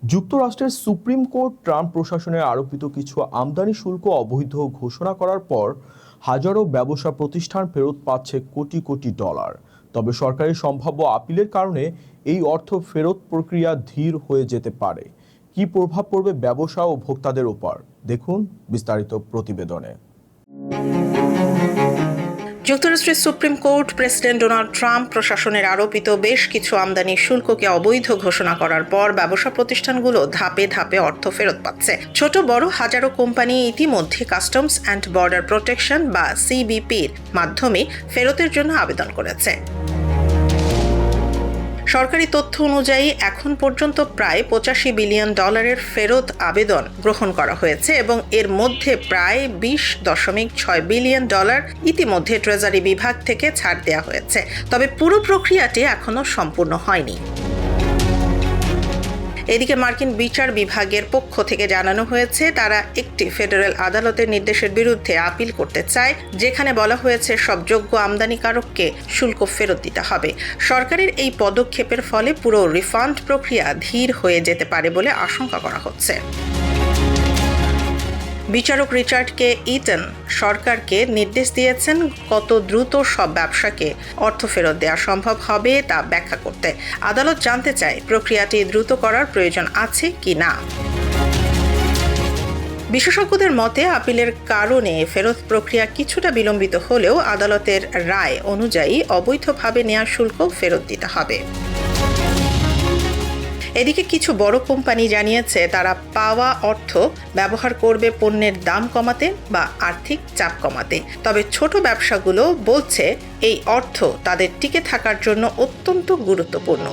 যুক্তরাষ্ট্রের supreme court Trump প্রশাসনের আরোপিত কিছু আমদানি শুল্ক অবৈধ ঘোষণা করার পর হাজারো ব্যবসা প্রতিষ্ঠান ফেরত পাচ্ছে কোটি কোটি ডলার। তবে সরকারের সম্ভাব্য আপিলের কারণে এই অর্থ ফেরত প্রক্রিয়া ধীর হয়ে যেতে পারে। কি প্রভাব পড়বে ব্যবসা ও ভোক্তাদের উপর, দেখুন বিস্তারিত প্রতিবেদনে। যুক্তরাষ্ট্রের supreme court president Donald Trump প্রশাসনের আরোপিত বেশ কিছু আমদানি শুল্ককে অবৈধ ঘোষণা করার পর ব্যবসা প্রতিষ্ঠানগুলো ধাপে ধাপে অর্থ ফেরত পাচ্ছে। ছোট বড় হাজারো কোম্পানি ইতিমধ্যে কাস্টমস অ্যান্ড বর্ডার প্রোটেকশন বা সিবিপির মাধ্যমে ফেরতের জন্য আবেদন করেছে। সরকারি তথ্য অনুযায়ী এখন পর্যন্ত প্রায় $85 বিলিয়ন ফেরত আবেদন গ্রহণ করা হয়েছে এবং এর মধ্যে প্রায় $20.6 বিলিয়ন ইতিমধ্যে ট্রেজারি বিভাগ থেকে ছাড় দেওয়া হয়েছে। তবে পুরো প্রক্রিয়াটি এখনো সম্পূর্ণ হয়নি। এদিকে মার্কিন বিচার বিভাগের পক্ষ থেকে জানানো হয়েছে তারা একটি ফেডারেল আদালতের নির্দেশের বিরুদ্ধে আপিল করতে চায়, যেখানে বলা হয়েছে সব যোগ্য আমদানিকারককে শুল্ক ফেরত দিতে হবে। সরকারের এই পদক্ষেপের ফলে পুরো রিফান্ড প্রক্রিয়া ধীর হয়ে যেতে পারে বলে আশঙ্কা করা হচ্ছে। বিচারক রিচার্ড কে ইটন সরকারকে নির্দেশ দিয়েছেন কত দ্রুত সব ব্যবসাকে অর্থ ফেরত দেওয়া সম্ভব হবে তা ব্যাখ্যা করতে। আদালত জানতে চায় প্রক্রিয়াটি দ্রুত করার প্রয়োজন আছে কি না। বিশেষজ্ঞদের মতে আপিলের কারণে ফেরত প্রক্রিয়া কিছুটা বিলম্বিত হলেও আদালতের রায় অনুযায়ী অবৈধভাবে নেওয়া শুল্ক ফেরত দিতে হবে। এদিকে কিছু বড় কোম্পানি জানিয়েছে তারা পাওয়া অর্থ ব্যবহার করবে পণ্যের দাম কমাতে বা আর্থিক চাপ কমাতে। তবে ছোট ব্যবসাগুলো বলছে এই অর্থ তাদের টিকে থাকার জন্য অত্যন্ত গুরুত্বপূর্ণ।